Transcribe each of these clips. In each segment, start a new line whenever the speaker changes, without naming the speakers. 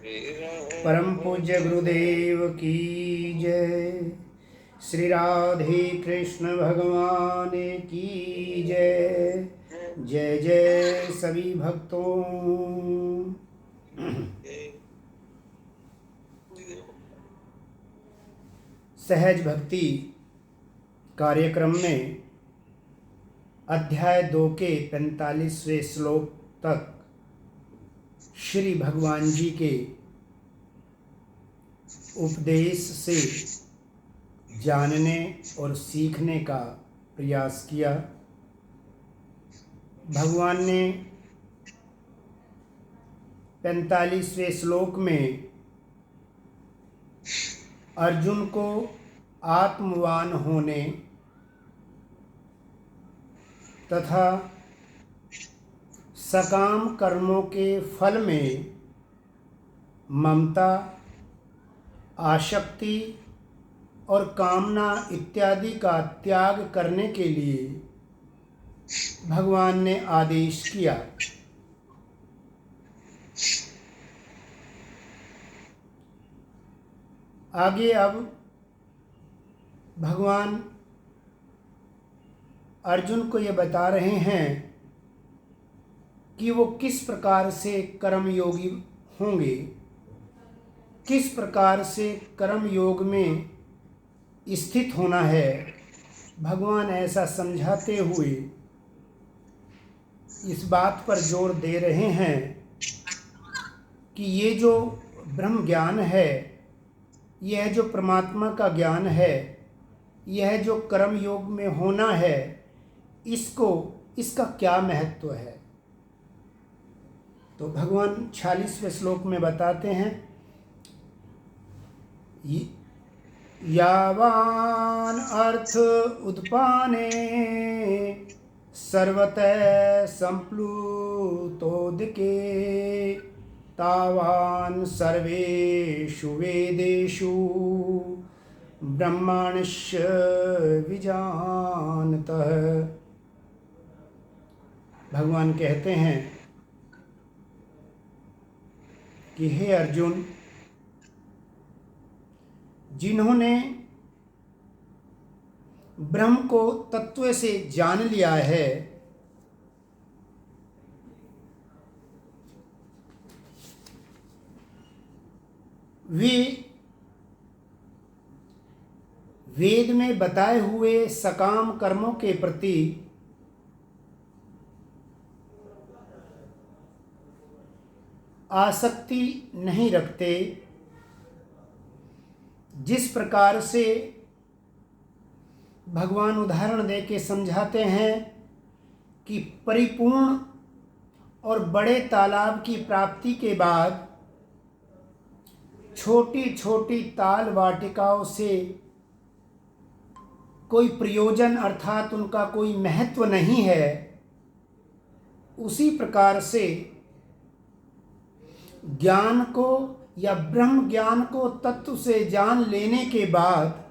परम पूज्य गुरुदेव की जय। श्री राधे कृष्ण भगवान की जय। जय जय सभी भक्तों। सहज भक्ति कार्यक्रम में अध्याय 2 के 45वें श्लोक तक श्री भगवान जी के उपदेश से जानने और सीखने का प्रयास किया। भगवान ने 45वें श्लोक में अर्जुन को आत्मवान होने तथा सकाम कर्मों के फल में ममता, आसक्ति और कामना इत्यादि का त्याग करने के लिए भगवान ने आदेश किया। आगे अब भगवान अर्जुन को ये बता रहे हैं कि वो किस प्रकार से कर्मयोगी होंगे, किस प्रकार से कर्म योग में स्थित होना है। भगवान ऐसा समझाते हुए इस बात पर जोर दे रहे हैं कि ये जो ब्रह्म ज्ञान है, यह जो परमात्मा का ज्ञान है, यह जो कर्म योग में होना है, इसका क्या महत्व है। तो भगवान 46वें श्लोक में बताते हैं, यावान अर्थ उत्पाने सर्वतः संप्लुतोदके तावान सर्वेषु वेदेषु ब्रह्माण्यस्य विजानतः। भगवान कहते हैं कि हे अर्जुन, जिन्होंने ब्रह्म को तत्व से जान लिया है, वे वेद में बताए हुए सकाम कर्मों के प्रति आसक्ति नहीं रखते। जिस प्रकार से भगवान उदाहरण दे के समझाते हैं कि परिपूर्ण और बड़े तालाब की प्राप्ति के बाद छोटी छोटी ताल वाटिकाओं से कोई प्रयोजन अर्थात उनका कोई महत्व नहीं है, उसी प्रकार से ज्ञान को या ब्रह्म ज्ञान को तत्व से जान लेने के बाद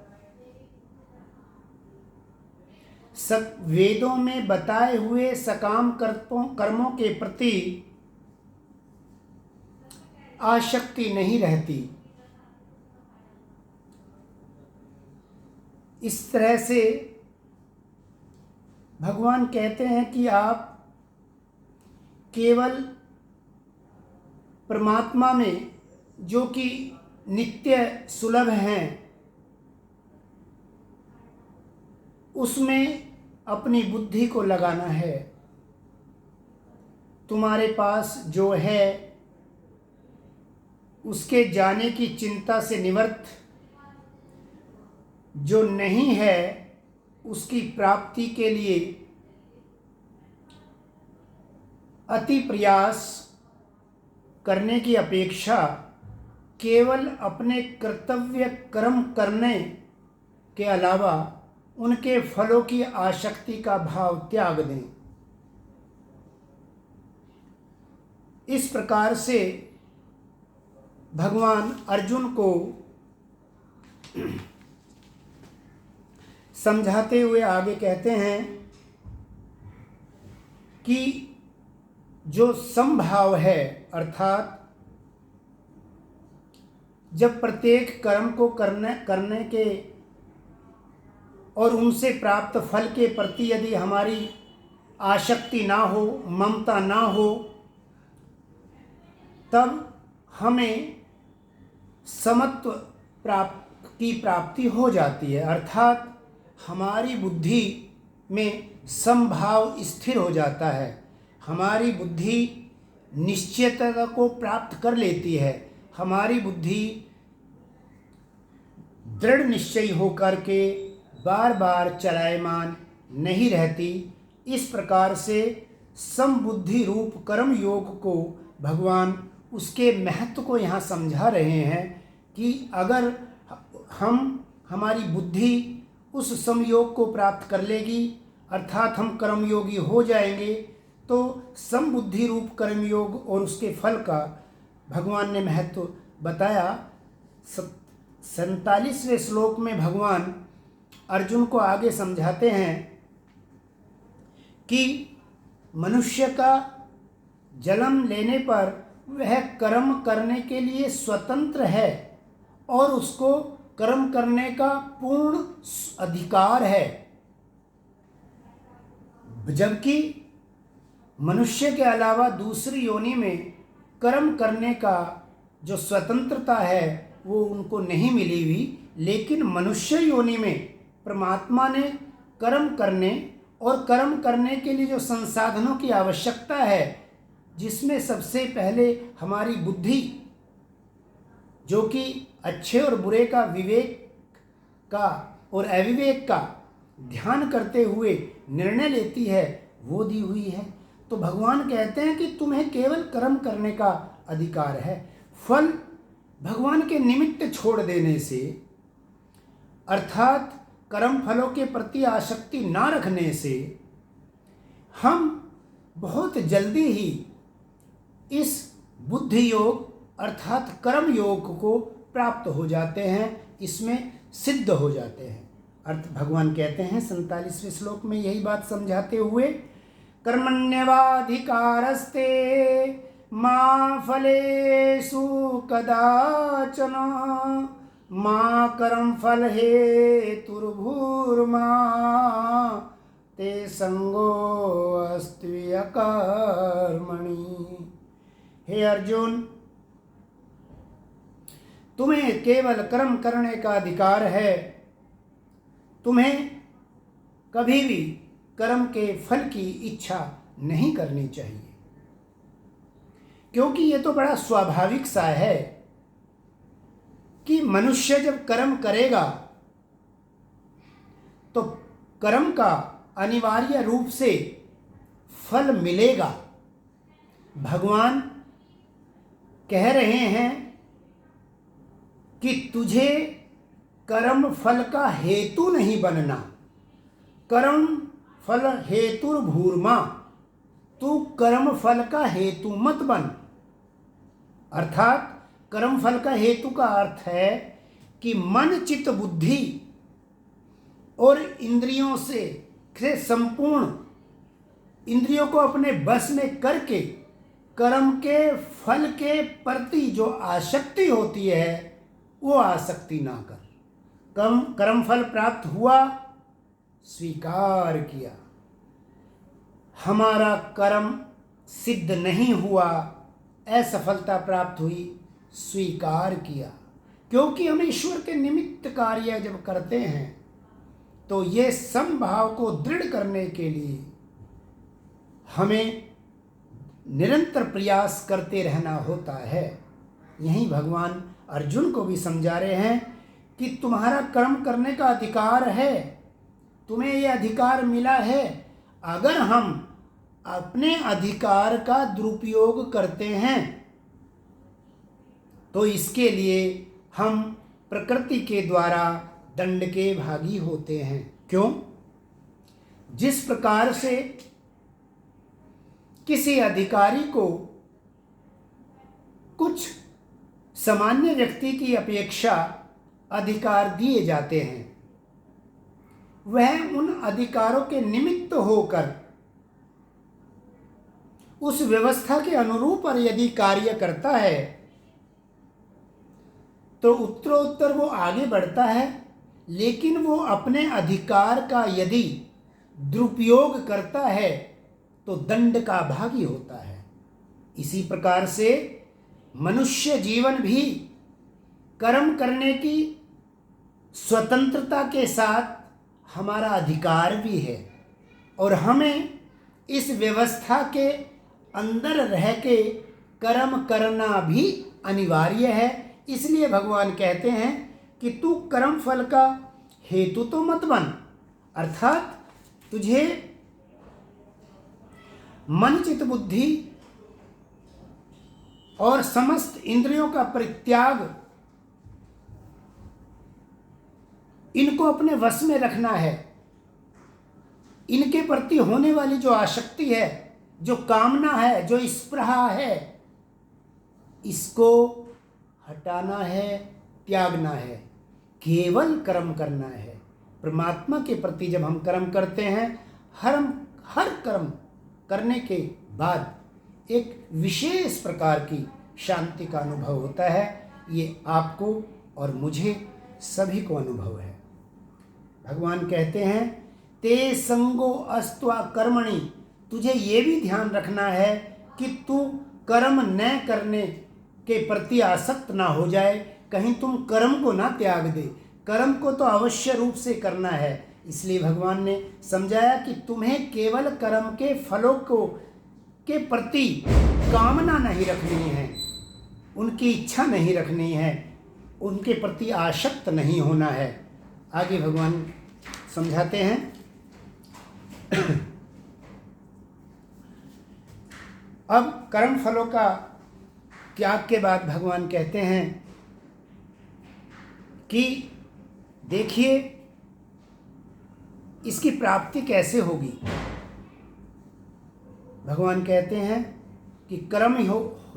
वेदों में बताए हुए सकाम कर्मों के प्रति आसक्ति नहीं रहती। इस तरह से भगवान कहते हैं कि आप केवल परमात्मा में, जो कि नित्य सुलभ हैं, उसमें अपनी बुद्धि को लगाना है। तुम्हारे पास जो है उसके जाने की चिंता से निवृत्त, जो नहीं है उसकी प्राप्ति के लिए अति प्रयास करने की अपेक्षा केवल अपने कर्तव्य कर्म करने के अलावा उनके फलों की आसक्ति का भाव त्याग दें। इस प्रकार से भगवान अर्जुन को समझाते हुए आगे कहते हैं कि जो समभाव है, अर्थात जब प्रत्येक कर्म को करने के और उनसे प्राप्त फल के प्रति यदि हमारी आसक्ति ना हो, ममता ना हो, तब हमें समत्व की प्राप्ति हो जाती है। अर्थात हमारी बुद्धि में समभाव स्थिर हो जाता है, हमारी बुद्धि निश्चयता को प्राप्त कर लेती है, हमारी बुद्धि दृढ़ निश्चयी होकर के बार बार चलायमान नहीं रहती। इस प्रकार से समबुद्धि रूप कर्म योग को भगवान उसके महत्व को यहाँ समझा रहे हैं कि अगर हमारी बुद्धि उस समयोग को प्राप्त कर लेगी, अर्थात हम कर्मयोगी हो जाएंगे, तो समबुद्धि रूप कर्मयोग और उसके फल का भगवान ने महत्व बताया। 47वें श्लोक में भगवान अर्जुन को आगे समझाते हैं कि मनुष्य का जन्म लेने पर वह कर्म करने के लिए स्वतंत्र है और उसको कर्म करने का पूर्ण अधिकार है, जबकि मनुष्य के अलावा दूसरी योनि में कर्म करने का जो स्वतंत्रता है वो उनको नहीं मिली हुई। लेकिन मनुष्य योनि में परमात्मा ने कर्म करने और कर्म करने के लिए जो संसाधनों की आवश्यकता है, जिसमें सबसे पहले हमारी बुद्धि, जो कि अच्छे और बुरे का, विवेक का और अविवेक का ध्यान करते हुए निर्णय लेती है, वो दी हुई है। तो भगवान कहते हैं कि तुम्हें केवल कर्म करने का अधिकार है। फल भगवान के निमित्त छोड़ देने से, अर्थात कर्म फलों के प्रति आसक्ति ना रखने से, हम बहुत जल्दी ही इस बुद्धि योग अर्थात कर्म योग को प्राप्त हो जाते हैं, इसमें सिद्ध हो जाते हैं। अर्थ भगवान कहते हैं 47वें श्लोक में यही बात समझाते हुए, कर्मण्येवाधिकारस्ते मा फलेषु कदाचन मा कर्म फल हेतुर्भूर्मा ते संगो अस्त्विय कर्मणि। हे अर्जुन, तुम्हें केवल कर्म करने का अधिकार है, तुम्हें कभी भी कर्म के फल की इच्छा नहीं करनी चाहिए, क्योंकि ये तो बड़ा स्वाभाविक सा है कि मनुष्य जब कर्म करेगा तो कर्म का अनिवार्य रूप से फल मिलेगा। भगवान कह रहे हैं कि तुझे कर्म फल का हेतु नहीं बनना, कर्म फल हेतुर्भूर्मा, तू कर्म फल का हेतु मत बन। अर्थात कर्म फल का हेतु का अर्थ है कि मन चित्त बुद्धि और इंद्रियों से संपूर्ण इंद्रियों को अपने बस में करके कर्म के फल के प्रति जो आसक्ति होती है वो आसक्ति ना कर। कर्म फल प्राप्त हुआ, स्वीकार किया, हमारा कर्म सिद्ध नहीं हुआ, असफलता प्राप्त हुई, स्वीकार किया। क्योंकि हम ईश्वर के निमित्त कार्य जब करते हैं तो ये समभाव को दृढ़ करने के लिए हमें निरंतर प्रयास करते रहना होता है। यही भगवान अर्जुन को भी समझा रहे हैं कि तुम्हारा कर्म करने का अधिकार है, तुम्हें यह अधिकार मिला है। अगर हम अपने अधिकार का दुरुपयोग करते हैं तो इसके लिए हम प्रकृति के द्वारा दंड के भागी होते हैं। क्यों? जिस प्रकार से किसी अधिकारी को कुछ सामान्य व्यक्ति की अपेक्षा अधिकार दिए जाते हैं, वह उन अधिकारों के निमित्त होकर उस व्यवस्था के अनुरूप और यदि कार्य करता है तो उत्तरोत्तर वो आगे बढ़ता है, लेकिन वो अपने अधिकार का यदि दुरुपयोग करता है तो दंड का भागी होता है। इसी प्रकार से मनुष्य जीवन भी कर्म करने की स्वतंत्रता के साथ हमारा अधिकार भी है, और हमें इस व्यवस्था के अंदर रह के कर्म करना भी अनिवार्य है। इसलिए भगवान कहते हैं कि तू कर्म फल का हेतु तो मत बन, अर्थात तुझे मन चित्त बुद्धि और समस्त इंद्रियों का परित्याग, इनको अपने वश में रखना है। इनके प्रति होने वाली जो आसक्ति है, जो कामना है, जो स्पृहा है, इसको हटाना है, त्यागना है, केवल कर्म करना है। परमात्मा के प्रति जब हम कर्म करते हैं, हर कर्म करने के बाद एक विशेष प्रकार की शांति का अनुभव होता है। ये आपको और मुझे सभी को अनुभव है। भगवान कहते हैं ते संगो अस्त्वा कर्मणि, तुझे ये भी ध्यान रखना है कि तू कर्म न करने के प्रति आसक्त ना हो जाए, कहीं तुम कर्म को ना त्याग दे। कर्म को तो अवश्य रूप से करना है। इसलिए भगवान ने समझाया कि तुम्हें केवल कर्म के फलों को के प्रति कामना नहीं रखनी है, उनकी इच्छा नहीं रखनी है, उनके प्रति आसक्त नहीं होना है। आगे भगवान समझाते हैं अब कर्म फलों का त्याग के बाद भगवान कहते हैं कि देखिए इसकी प्राप्ति कैसे होगी। भगवान कहते हैं कि कर्म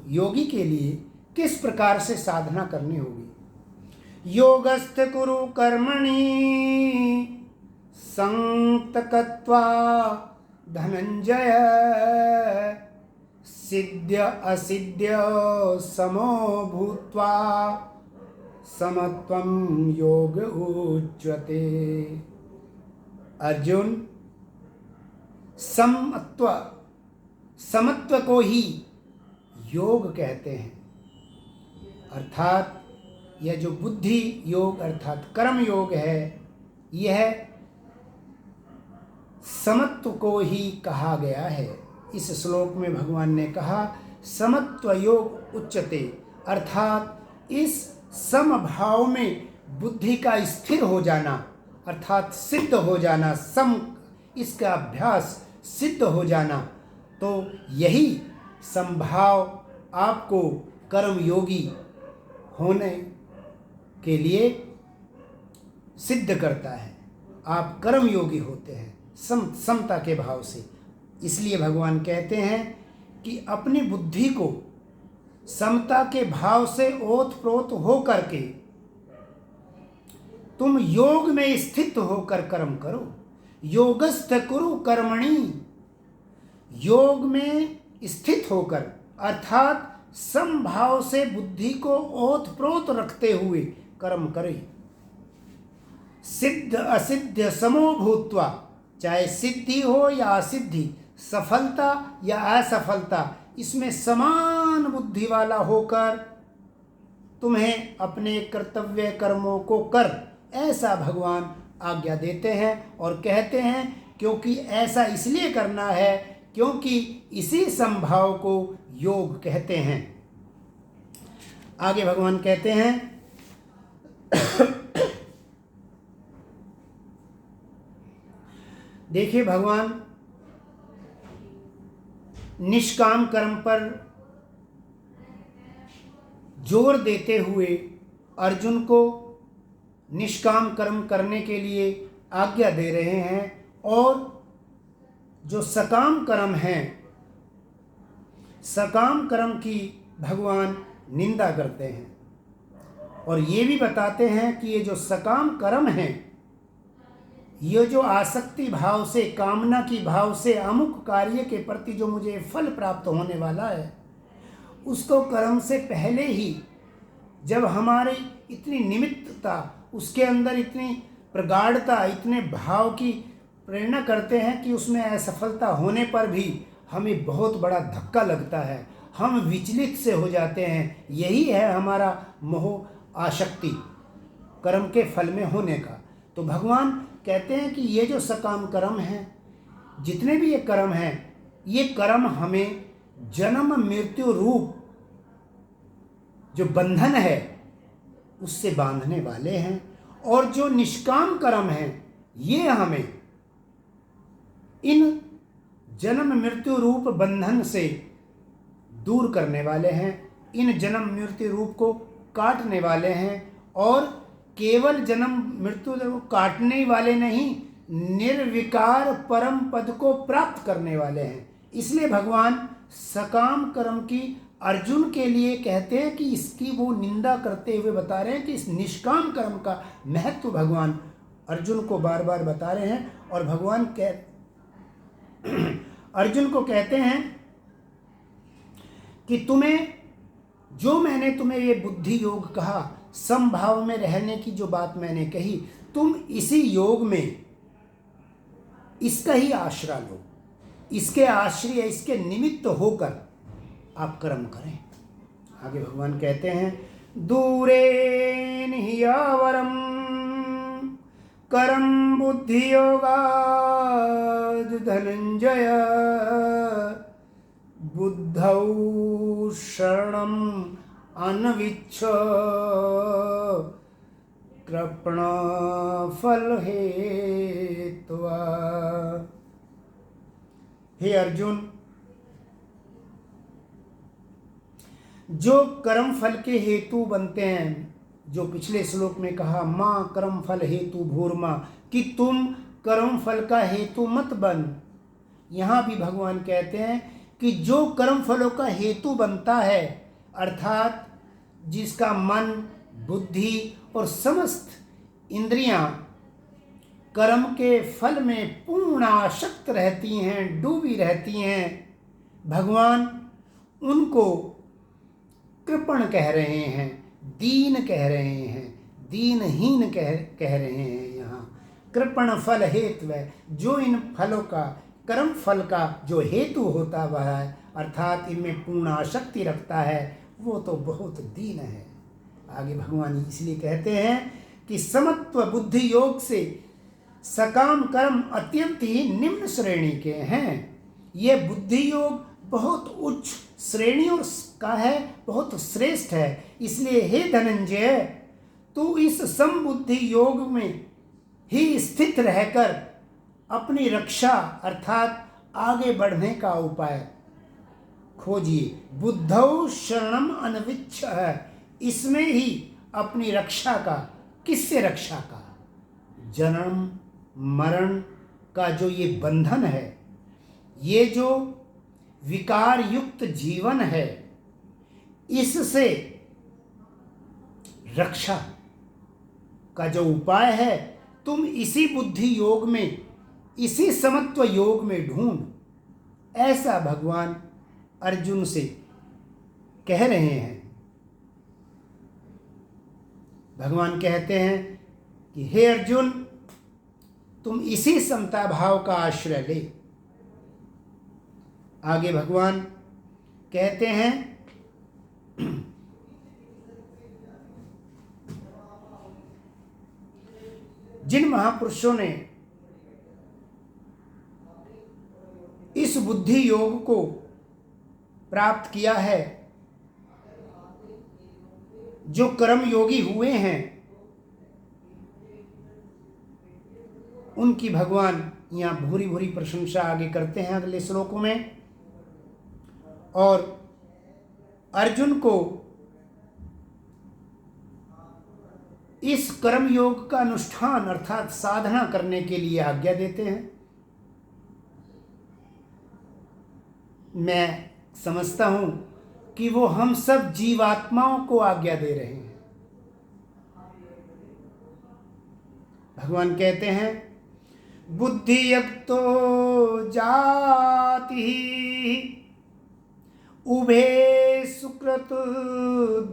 योगी के लिए किस प्रकार से साधना करनी होगी। योगस्थ कुरु कर्मणि संतकत्वा धनंजय, सिद्ध्य असिद्ध्य समो भूत्वा समत्वं योग उच्यते। अर्जुन, समत्व को ही योग कहते हैं, अर्थात यह जो बुद्धि योग अर्थात कर्म योग है, यह समत्व को ही कहा गया है। इस श्लोक में भगवान ने कहा समत्व योग उच्चते, अर्थात इस समभाव में बुद्धि का स्थिर हो जाना, अर्थात सिद्ध हो जाना, इसका अभ्यास सिद्ध हो जाना, तो यही समभाव आपको कर्म योगी होने के लिए सिद्ध करता है। आप कर्म योगी होते हैं समता के भाव से। इसलिए भगवान कहते हैं कि अपनी बुद्धि को समता के भाव से ओतप्रोत हो करके तुम योग में स्थित होकर कर्म करो। योगस्थ कुरु कर्मणि, योग में स्थित होकर अर्थात समभाव से बुद्धि को ओतप्रोत रखते हुए कर्म करे। सिद्ध असिद्ध समो भूत्वा, चाहे सिद्धि हो या असिद्धि, सफलता या असफलता, इसमें समान बुद्धि वाला होकर तुम्हें अपने कर्तव्य कर्मों को कर, ऐसा भगवान आज्ञा देते हैं और कहते हैं क्योंकि ऐसा इसलिए करना है क्योंकि इसी संभाव को योग कहते हैं। आगे भगवान कहते हैं देखिए भगवान निष्काम कर्म पर जोर देते हुए अर्जुन को निष्काम कर्म करने के लिए आज्ञा दे रहे हैं, और जो सकाम कर्म हैं, सकाम कर्म की भगवान निंदा करते हैं और ये भी बताते हैं कि ये जो सकाम कर्म हैं, ये जो आसक्ति भाव से, कामना की भाव से अमुक कार्य के प्रति जो मुझे फल प्राप्त होने वाला है, उसको कर्म से पहले ही जब हमारी इतनी निमित्तता, उसके अंदर इतनी प्रगाढ़ता, इतने भाव की प्रेरणा करते हैं कि उसमें असफलता होने पर भी हमें बहुत बड़ा धक्का लगता है, हम विचलित से हो जाते हैं। यही है हमारा मोह आसक्ति कर्म के फल में होने का। तो भगवान कहते हैं कि ये जो सकाम कर्म है, जितने भी ये कर्म हैं, ये कर्म हमें जन्म मृत्यु रूप जो बंधन है उससे बांधने वाले हैं, और जो निष्काम कर्म हैं ये हमें इन जन्म मृत्यु रूप बंधन से दूर करने वाले हैं, इन जन्म मृत्यु रूप को काटने वाले हैं। और केवल जन्म मृत्यु को काटने वाले नहीं, निर्विकार परम पद को प्राप्त करने वाले हैं। इसलिए भगवान सकाम कर्म की अर्जुन के लिए कहते हैं कि इसकी वो निंदा करते हुए बता रहे हैं कि इस निष्काम कर्म का महत्व भगवान अर्जुन को बार बार बता रहे हैं। और भगवान अर्जुन को कहते हैं कि मैंने तुम्हें ये बुद्धि योग कहा, समभाव में रहने की जो बात मैंने कही, तुम इसी योग में इसका ही आश्रय लो, इसके आश्रय, इसके निमित्त होकर आप कर्म करें। आगे भगवान कहते हैं, दूरे निह्यावरम कर्म बुद्धि योगाद धनंजय बुद्धौ शरणम अनविच्छ कृपण फल हेत्वा। हे अर्जुन, जो कर्म फल के हेतु बनते हैं, जो पिछले श्लोक में कहा, माँ कर्म फल हेतु भूर्मा, कि तुम कर्म फल का हेतु मत बन। यहाँ भी भगवान कहते हैं कि जो कर्म फलों का हेतु बनता है, अर्थात जिसका मन, बुद्धि और समस्त इंद्रियां कर्म के फल में पूर्ण आसक्त रहती हैं, डूबी रहती हैं, भगवान उनको कृपण कह रहे हैं, दीन कह रहे हैं, दीनहीन कह रहे हैं। यहाँ कृपण फल हेतु है, जो इन फलों का, कर्म फल का जो हेतु होता वह है, अर्थात इनमें पूर्ण आसक्ति रखता है, वो तो बहुत दीन है। आगे भगवान इसलिए कहते हैं कि समत्व बुद्धि योग से सकाम कर्म अत्यंत ही निम्न श्रेणी के हैं। ये बुद्धि योग बहुत उच्च श्रेणियों का है, बहुत श्रेष्ठ है। इसलिए हे धनंजय, तू इस समबुद्धि योग में ही स्थित रहकर अपनी रक्षा अर्थात आगे बढ़ने का उपाय खोजिए। बुद्धौ शरणम अनविच्छ है, इसमें ही अपनी रक्षा का, किससे रक्षा का? जन्म मरण का जो ये बंधन है, ये जो विकार युक्त जीवन है, इससे रक्षा का जो उपाय है, तुम इसी बुद्धि योग में, इसी समत्व योग में ढूंढ। ऐसा भगवान अर्जुन से कह रहे हैं। भगवान कहते हैं कि हे अर्जुन, तुम इसी समता भाव का आश्रय ले। आगे भगवान कहते हैं, जिन महापुरुषों ने इस बुद्धि योग को प्राप्त किया है, जो कर्म योगी हुए हैं, उनकी भगवान यहाँ भूरी भूरी प्रशंसा आगे करते हैं अगले श्लोकों में। और अर्जुन को इस कर्म योग का अनुष्ठान अर्थात साधना करने के लिए आज्ञा देते हैं। मैं समझता हूं कि वो हम सब जीवात्माओं को आज्ञा दे रहे हैं। भगवान कहते हैं, बुद्धि युक्तो जाति उभे सुकृत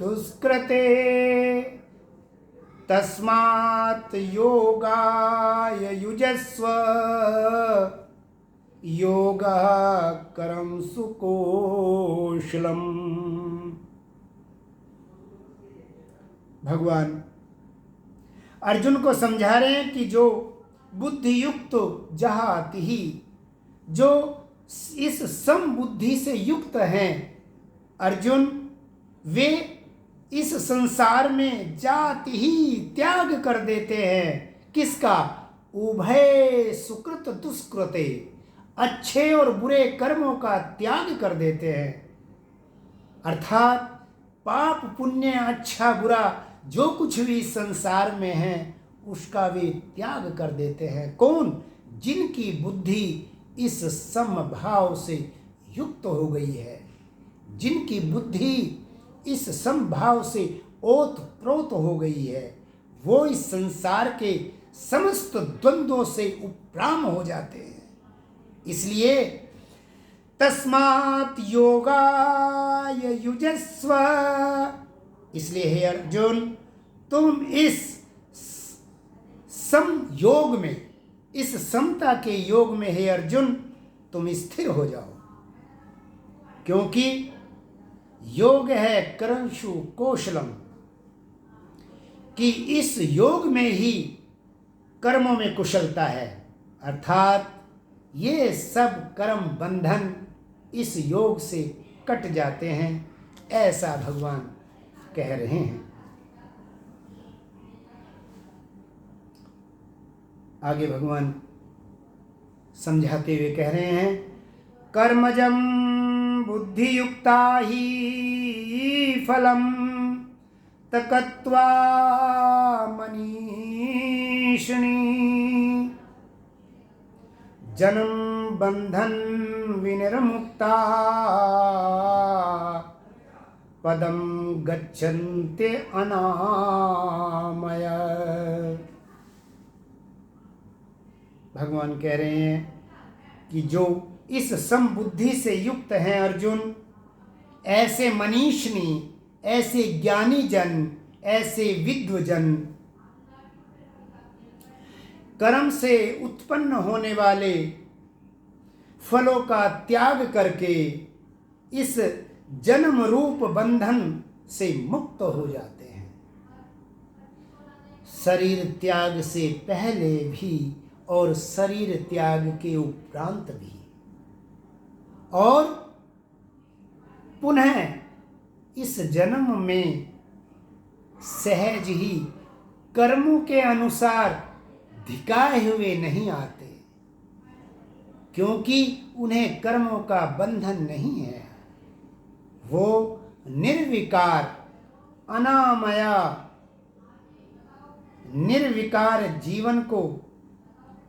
दुष्कृते तस्मात् योगाय युजस्व योगः करम सुकोशलम। भगवान अर्जुन को समझा रहे हैं कि जो बुद्धि युक्त जहाति ही, जो इस सम बुद्धि से युक्त हैं अर्जुन, वे इस संसार में जाति ही त्याग कर देते हैं। किसका? उभय सुकृत दुष्कृते, अच्छे और बुरे कर्मों का त्याग कर देते हैं। अर्थात पाप पुण्य अच्छा बुरा जो कुछ भी संसार में है उसका वे त्याग कर देते हैं। कौन? जिनकी बुद्धि इस समभाव से युक्त हो गई है, जिनकी बुद्धि इस समभाव से ओत प्रोत हो गई है, वो इस संसार के समस्त द्वंद्वों से उपराम हो जाते हैं। इसलिए तस्मात् योगाय युजस्व, इसलिए हे अर्जुन तुम इस सम योग में, इस समता के योग में हे अर्जुन तुम स्थिर हो जाओ, क्योंकि योग है कर्मसु कौशलम, कि इस योग में ही कर्मों में कुशलता है। अर्थात ये सब कर्म बंधन इस योग से कट जाते हैं, ऐसा भगवान कह रहे हैं। आगे भगवान समझाते हुए कह रहे हैं, कर्मजं बुद्धियुक्ता ही फलम तकत्वा मनीषिणी जन्म बंधन विनिर्मुक्ता पदम गच्छन्ते अनामय। भगवान कह रहे हैं कि जो इस समबुद्धि से युक्त हैं अर्जुन, ऐसे मनीषिणी, ऐसे ज्ञानी जन, ऐसे विद्वजन, कर्म से उत्पन्न होने वाले फलों का त्याग करके इस जन्म रूप बंधन से मुक्त हो जाते हैं। शरीर त्याग से पहले भी और शरीर त्याग के उपरांत भी, और पुनः इस जन्म में सहज ही कर्मों के अनुसार धिकाए हुए नहीं आते, क्योंकि उन्हें कर्मों का बंधन नहीं है। वो निर्विकार अनामया, निर्विकार जीवन को,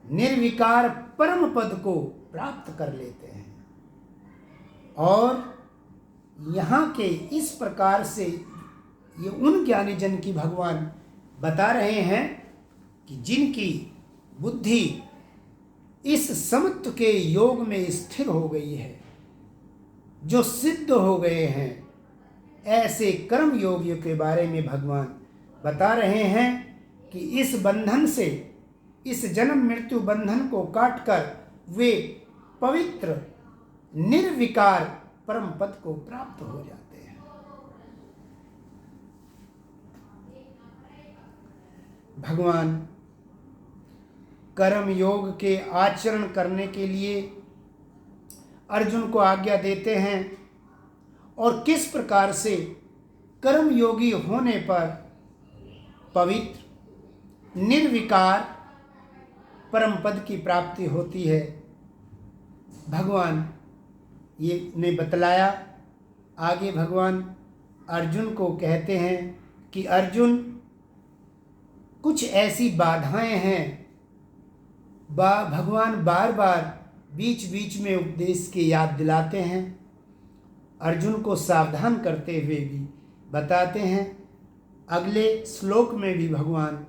निर्विकार परम पद को प्राप्त कर लेते हैं। और यहाँ के इस प्रकार से ये उन ज्ञानी जन की भगवान बता रहे हैं कि जिनकी बुद्धि इस समत्व के योग में स्थिर हो गई है, जो सिद्ध हो गए हैं, ऐसे कर्म योगियों के बारे में भगवान बता रहे हैं कि इस बंधन से, इस जन्म मृत्यु बंधन को काटकर वे पवित्र निर्विकार परम पद को प्राप्त हो जाते हैं। भगवान कर्म योग के आचरण करने के लिए अर्जुन को आज्ञा देते हैं, और किस प्रकार से कर्म योगी होने पर पवित्र निर्विकार परम पद की प्राप्ति होती है, भगवान ये ने बतलाया। आगे भगवान अर्जुन को कहते हैं कि अर्जुन, कुछ ऐसी बाधाएं हैं, भगवान बार बार बीच बीच में उपदेश की याद दिलाते हैं, अर्जुन को सावधान करते हुए भी बताते हैं। अगले श्लोक में भी भगवान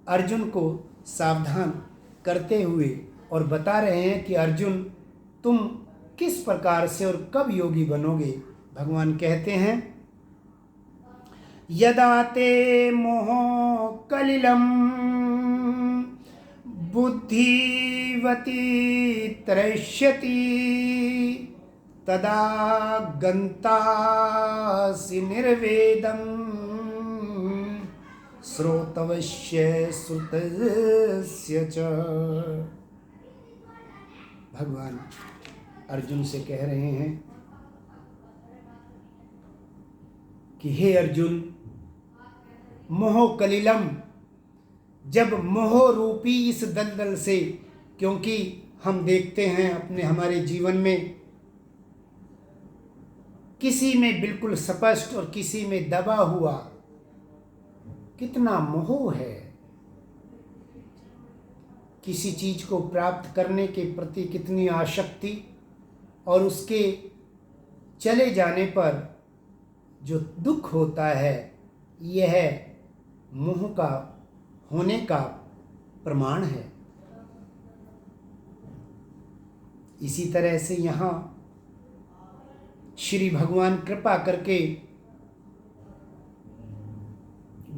अर्जुन को सावधान करते हुए और बता रहे हैं कि अर्जुन, तुम किस प्रकार से और कब योगी बनोगे, भगवान कहते हैं, यदा ते मोह कलिलम बुद्धिवती त्रैष्यति तदा गन्तासि निर्वेदं श्रोतवस्य श्रुतस्य च। भगवान अर्जुन से कह रहे हैं कि हे अर्जुन, मोह कलिलम, जब मोह रूपी इस दलदल से, क्योंकि हम देखते हैं अपने हमारे जीवन में किसी में बिल्कुल स्पष्ट और किसी में दबा हुआ कितना मोह है। किसी चीज को प्राप्त करने के प्रति कितनी आसक्ति, और उसके चले जाने पर जो दुख होता है, यह मोह का होने का प्रमाण है। इसी तरह से यहाँ श्री भगवान कृपा करके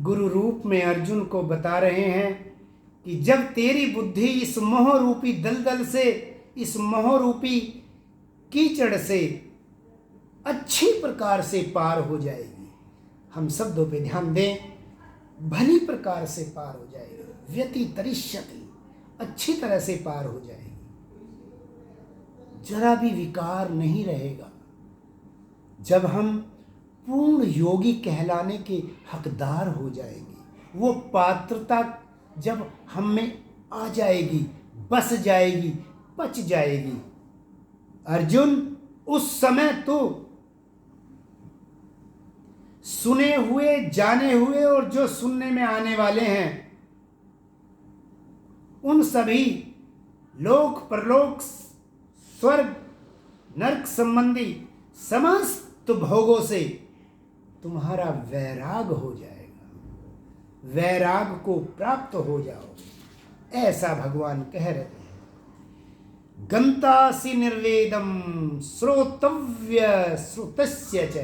गुरु रूप में अर्जुन को बता रहे हैं कि जब तेरी बुद्धि इस मोह रूपी दलदल से, इस मोह रूपी कीचड़ से अच्छी प्रकार से पार हो जाएगी, हम शब्दों पे ध्यान दें, भली प्रकार से पार हो जाएगी, व्यतितरिष्यति, अच्छी तरह से पार हो जाएगी, जरा भी विकार नहीं रहेगा। जब हम पूर्ण योगी कहलाने के हकदार हो जाएंगे, वो पात्रता जब हम में आ जाएगी, बस जाएगी, पच जाएगी, अर्जुन उस समय तो सुने हुए, जाने हुए और जो सुनने में आने वाले हैं, उन सभी लोक परलोक स्वर्ग नरक संबंधी समस्त भोगों से तुम्हारा वैराग हो जाएगा, वैराग को प्राप्त हो जाओ, ऐसा भगवान कह रहे हैं। गंतासि निर्वेदम श्रोतव्य श्रुतस्य च,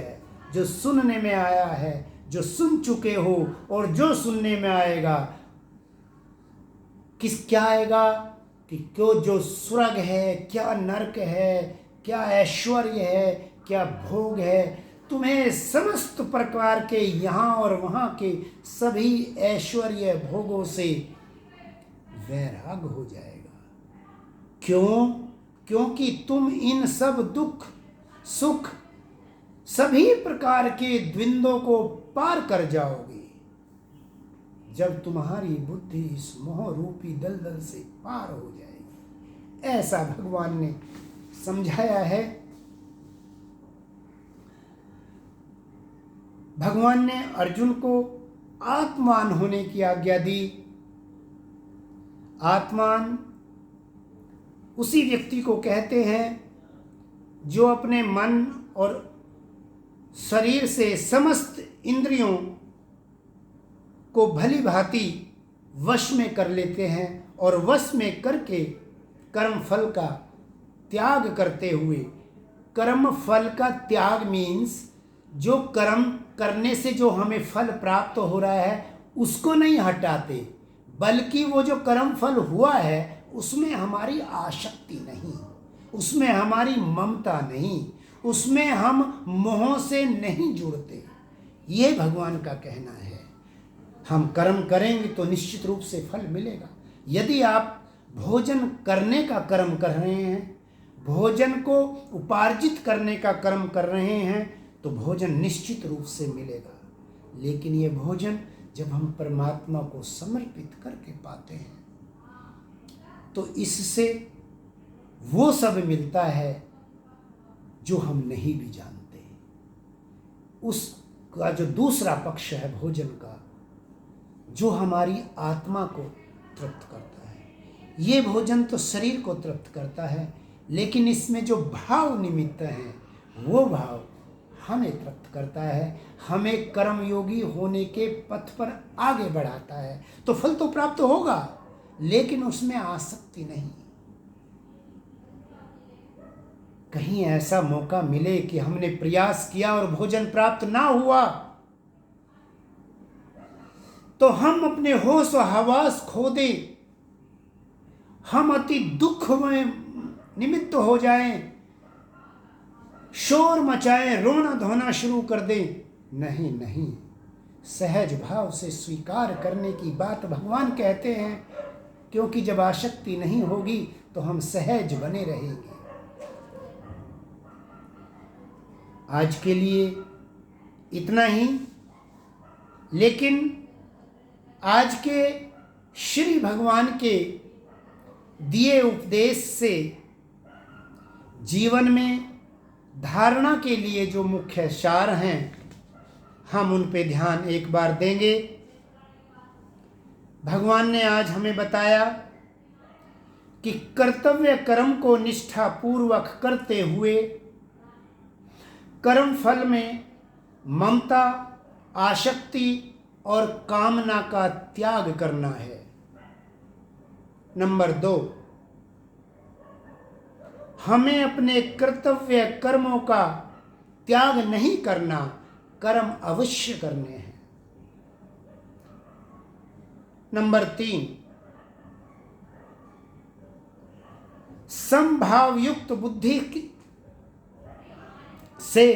जो सुनने में आया है, जो सुन चुके हो, और जो सुनने में आएगा, क्या आएगा कि क्यों जो स्वर्ग है, क्या नरक है, क्या ऐश्वर्य है, क्या भोग है, तुम्हें समस्त प्रकार के यहाँ और वहाँ के सभी ऐश्वर्य भोगों से वैराग हो जाएगा। क्यों? क्योंकि तुम इन सब दुख सुख सभी प्रकार के द्वंद्वों को पार कर जाओगे जब तुम्हारी बुद्धि इस मोह रूपी दलदल से पार हो जाएगी, ऐसा भगवान ने समझाया है। भगवान ने अर्जुन को आत्मान होने की आज्ञा दी। आत्मान उसी व्यक्ति को कहते हैं जो अपने मन और शरीर से समस्त इंद्रियों को भली भांति वश में कर लेते हैं, और वश में करके कर्म फल का त्याग करते हुए, कर्म फल का त्याग मीन्स जो कर्म करने से जो हमें फल प्राप्त हो रहा है उसको नहीं हटाते, बल्कि वो जो कर्म फल हुआ है उसमें हमारी आसक्ति नहीं, उसमें हमारी ममता नहीं, उसमें हम मोह से नहीं जुड़ते। ये भगवान का कहना है। हम कर्म करेंगे तो निश्चित रूप से फल मिलेगा। यदि आप भोजन करने का कर्म कर रहे हैं, भोजन को उपार्जित करने का कर्म कर रहे हैं, तो भोजन निश्चित रूप से मिलेगा। लेकिन ये भोजन जब हम परमात्मा को समर्पित करके पाते हैं तो इससे वो सब मिलता है जो हम नहीं भी जानते। उसका जो दूसरा पक्ष है भोजन का, जो हमारी आत्मा को तृप्त करता है। ये भोजन तो शरीर को तृप्त करता है, लेकिन इसमें जो भाव निमित्त हैं वो भाव हमें तृप्त करता है, हमें कर्मयोगी होने के पथ पर आगे बढ़ाता है। तो फल तो प्राप्त होगा, लेकिन उसमें आसक्ति नहीं। कहीं ऐसा मौका मिले कि हमने प्रयास किया और भोजन प्राप्त ना हुआ तो हम अपने होश व हवास खो दें, हम अति दुख में निमित्त हो जाएं, शोर मचाएं, रोना धोना शुरू कर दें। नहीं नहीं, सहज भाव से स्वीकार करने की बात भगवान कहते हैं, क्योंकि जब आसक्ति नहीं होगी तो हम सहज बने रहेंगे। आज के लिए इतना ही, लेकिन आज के श्री भगवान के दिए उपदेश से जीवन में धारणा के लिए जो मुख्य सार हैं, हम उन पे ध्यान एक बार देंगे। भगवान ने आज हमें बताया कि कर्तव्य कर्म को निष्ठापूर्वक करते हुए कर्म फल में ममता, आसक्ति और कामना का त्याग करना है। नंबर 2, हमें अपने कर्तव्य कर्मों का त्याग नहीं करना, कर्म अवश्य करने हैं। नंबर 3, समभाव युक्त बुद्धि से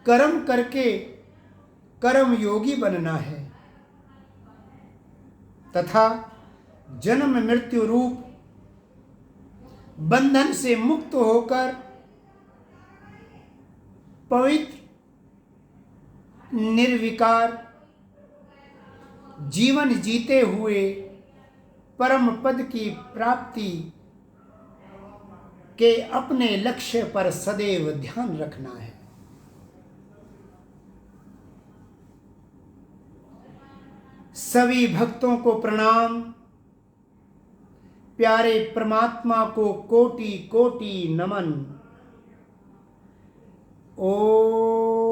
कर्म करके कर्म योगी बनना है तथा जन्म मृत्यु रूप बंधन से मुक्त होकर पवित्र निर्विकार जीवन जीते हुए परम पद की प्राप्ति के अपने लक्ष्य पर सदैव ध्यान रखना है। सभी भक्तों को प्रणाम, प्यारे परमात्मा को कोटि कोटि नमन। ओम